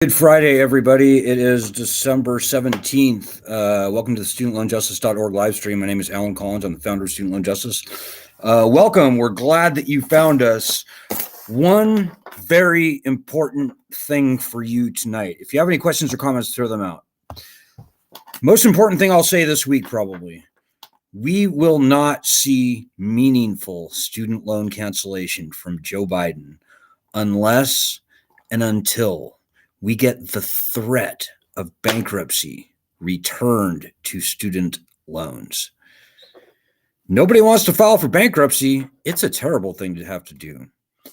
Good Friday, everybody. It is December 17th. Welcome to the studentloanjustice.org live stream. My name is Alan Collins. I'm the founder of Student Loan Justice. Welcome. We're glad that you found us. One very important thing for you tonight. If you have any questions or comments, throw them out. Most important thing I'll say this week, probably. We will not see meaningful student loan cancellation from Joe Biden unless and until we get the threat of bankruptcy returned to student loans. Nobody wants to file for bankruptcy. It's a terrible thing to have to do.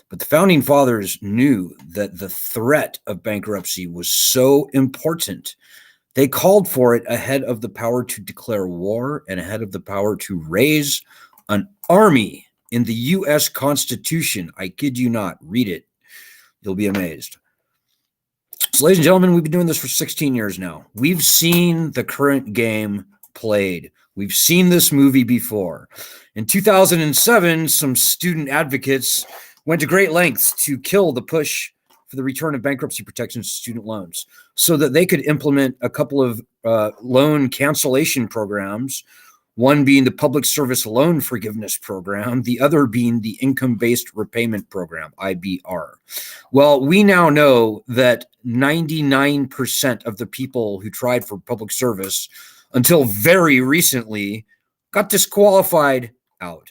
But the founding fathers knew that the threat of bankruptcy was so important. They called for it ahead of the power to declare war and ahead of the power to raise an army in the U.S. Constitution. I kid you not. Read it. You'll be amazed. So, ladies and gentlemen, we've been doing this for 16 years now. We've seen the current game played. We've seen this movie before. In 2007, some student advocates went to great lengths to kill the push for the return of bankruptcy protections to student loans so that they could implement a couple of loan cancellation programs, one being the Public Service Loan Forgiveness Program, the other being the Income-Based Repayment Program, IBR. Well, we now know that 99% of the people who tried for public service until very recently got disqualified out.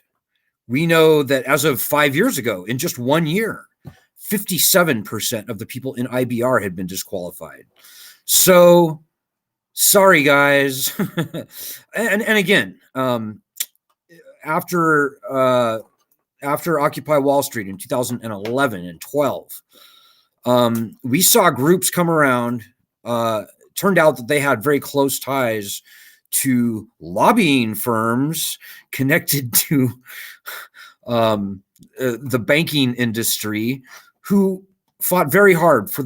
We know that as of 5 years ago, in just 1 year, 57% of the people in IBR had been disqualified. So, sorry, guys. and again, after Occupy Wall Street in 2011 and 12, we saw groups come around. Turned out that they had very close ties to lobbying firms connected to the banking industry, who fought very hard for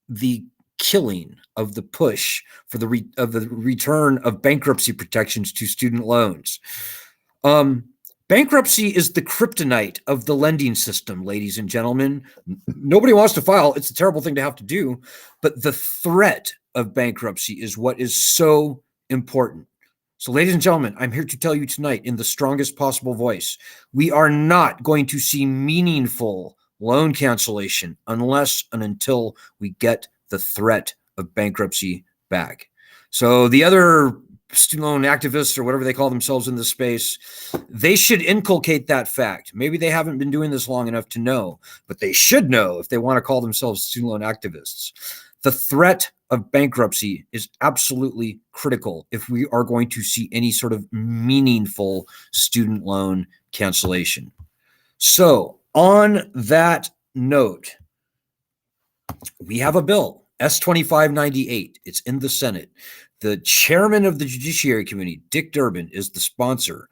the killing of the push for the return of bankruptcy protections to student loans. Bankruptcy is the kryptonite of the lending system, ladies and gentlemen. Nobody wants to file. It's a terrible thing to have to do, but the threat of bankruptcy is what is so important. So, ladies and gentlemen, I'm here to tell you tonight in the strongest possible voice, we are not going to see meaningful loan cancellation unless and until we get the threat of bankruptcy back. So the other student loan activists or whatever they call themselves in this space, they should inculcate that fact. Maybe they haven't been doing this long enough to know, but they should know if they want to call themselves student loan activists. The threat of bankruptcy is absolutely critical if we are going to see any sort of meaningful student loan cancellation. So, on that note, we have a bill, S-2598. It's in the Senate. The chairman of the Judiciary Committee, Dick Durbin, is the sponsor.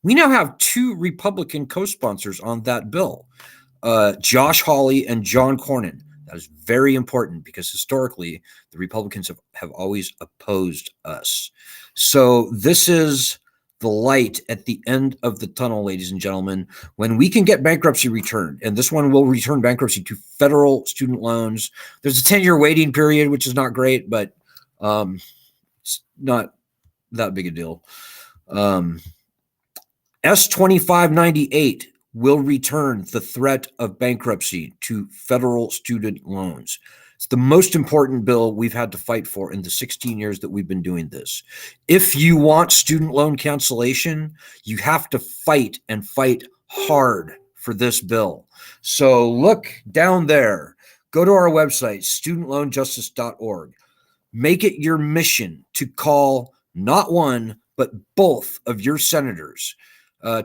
We now have two Republican co-sponsors on that bill, Josh Hawley and John Cornyn. That is very important because historically, the Republicans have always opposed us. So this is the light at the end of the tunnel, ladies and gentlemen, when we can get bankruptcy returned. And this one will return bankruptcy to federal student loans. There's a 10-year waiting period, which is not great, but it's not that big a deal. S-2598 will return the threat of bankruptcy to federal student loans. It's the most important bill we've had to fight for in the 16 years that we've been doing this. If you want student loan cancellation, you have to fight and fight hard for this bill. So look down there. Go to our website, studentloanjustice.org. Make it your mission to call not one, but both of your senators.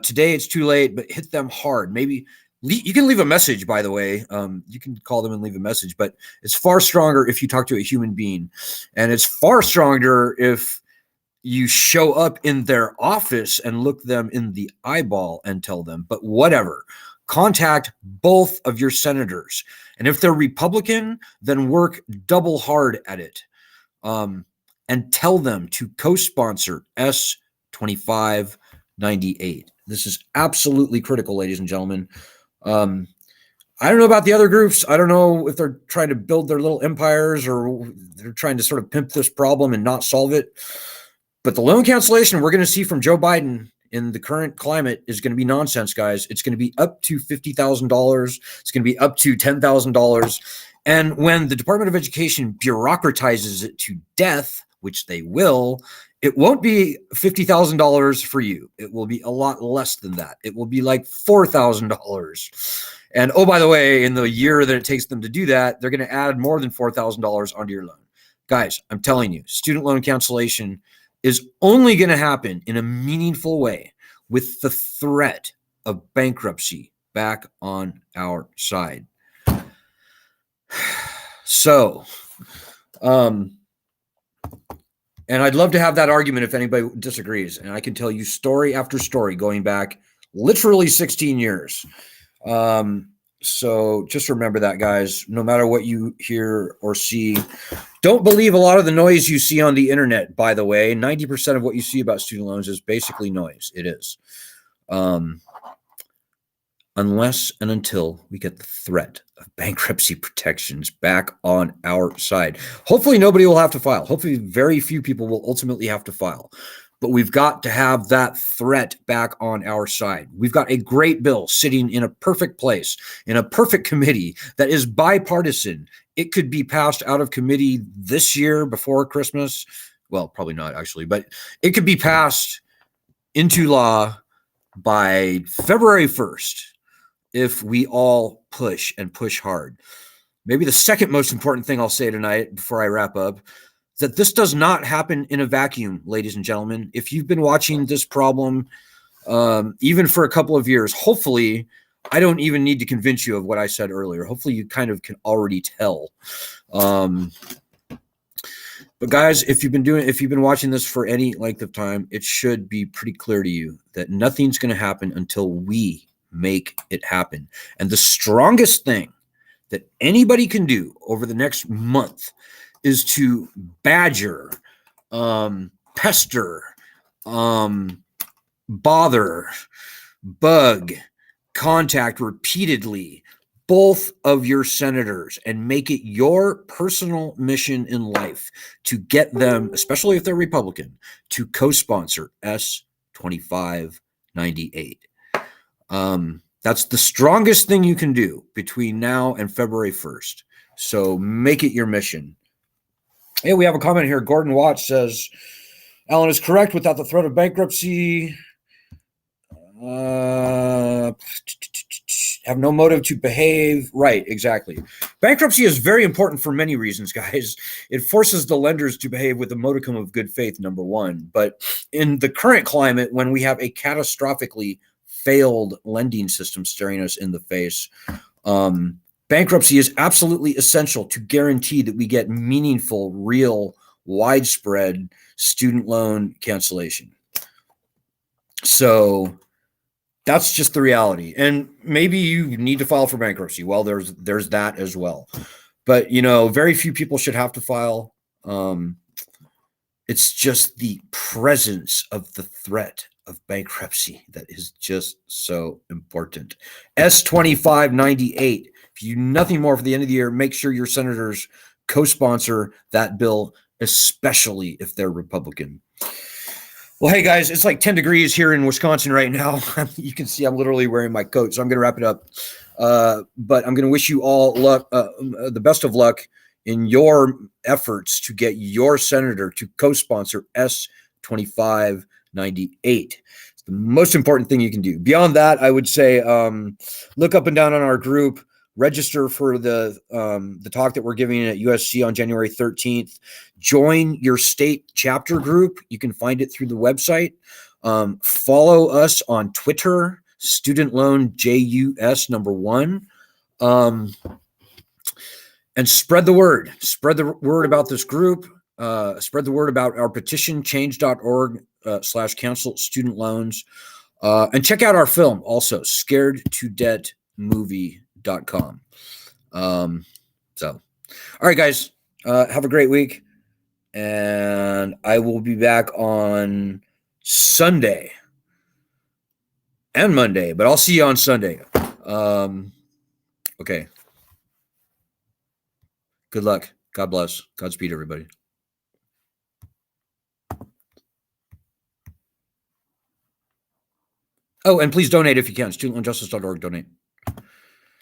Today it's too late, but hit them hard. Maybe you can leave a message, by the way. You can call them and leave a message, but it's far stronger if you talk to a human being. And it's far stronger if you show up in their office and look them in the eyeball and tell them. But whatever, contact both of your senators. And if they're Republican, then work double hard at it. And tell them to co-sponsor S-2598. This is absolutely critical, ladies and gentlemen. I don't know about the other groups. I don't know if they're trying to build their little empires or they're trying to sort of pimp this problem and not solve it. But the loan cancellation we're going to see from Joe Biden in the current climate is going to be nonsense, guys. It's going to be up to $50,000. It's going to be up to $10,000. And when the Department of Education bureaucratizes it to death, which they will, it won't be $50,000 for you. It will be a lot less than that. It will be like $4,000. And oh, by the way, in the year that it takes them to do that, they're going to add more than $4,000 onto your loan. Guys, I'm telling you, student loan cancellation is only going to happen in a meaningful way with the threat of bankruptcy back on our side. So, and I'd love to have that argument if anybody disagrees. And I can tell you story after story going back literally 16 years. So just remember that, guys, no matter what you hear or see, don't believe a lot of the noise you see on the internet, by the way. 90% of what you see about student loans is basically noise. It is. Unless and until we get the threat of bankruptcy protections back on our side. Hopefully nobody will have to file. Hopefully very few people will ultimately have to file. But we've got to have that threat back on our side. We've got a great bill sitting in a perfect place, in a perfect committee that is bipartisan. It could be passed out of committee this year before Christmas. Well, probably not actually, but it could be passed into law by February 1st if we all push and push hard. Maybe the second most important thing I'll say tonight before I wrap up, that this does not happen in a vacuum, ladies and gentlemen. If you've been watching this problem, even for a couple of years, hopefully I don't even need to convince you of what I said earlier. Hopefully you kind of can already tell. But guys, if you've been watching this for any length of time, it should be pretty clear to you that nothing's going to happen until we make it happen. And the strongest thing that anybody can do over the next month is to badger, pester, bother, bug, contact repeatedly both of your senators and make it your personal mission in life to get them, especially if they're Republican, to co-sponsor S-2598. That's the strongest thing you can do between now and February 1st. So make it your mission. Hey, we have a comment here. Gordon Watts says, Alan is correct. Without the threat of bankruptcy, have no motive to behave. Right, exactly. Bankruptcy is very important for many reasons, guys. It forces the lenders to behave with a modicum of good faith, number one. But in the current climate, when we have a catastrophically failed lending system staring us in the face, bankruptcy is absolutely essential to guarantee that we get meaningful, real, widespread student loan cancellation. So that's just the reality. And maybe you need to file for bankruptcy. Well, there's that as well. But, you know, very few people should have to file. It's just the presence of the threat of bankruptcy that is just so important. S-2598. If you do nothing more for the end of the year, make sure your senators co-sponsor that bill, especially if they're Republican. Well, hey guys, it's like 10 degrees here in Wisconsin right now. You can see I'm literally wearing my coat, so I'm going to wrap it up. But I'm going to wish you all luck, the best of luck in your efforts to get your senator to co-sponsor S-2598. It's the most important thing you can do. Beyond that, I would say look up and down on our group. Register for the talk that we're giving at USC on January 13th. Join your state chapter group. You can find it through the website. Follow us on Twitter, Student Loan JUS #1. And spread the word. Spread the word about this group. Spread the word about our petition, change.org/cancel student loans. And check out our film also, scaredtodebtmovie.com. All right, guys, have a great week. And I will be back on Sunday and Monday, but I'll see you on Sunday. Okay. Good luck. God bless. Godspeed, everybody. Oh, and please donate if you can. StudentLoanJustice.org. Donate.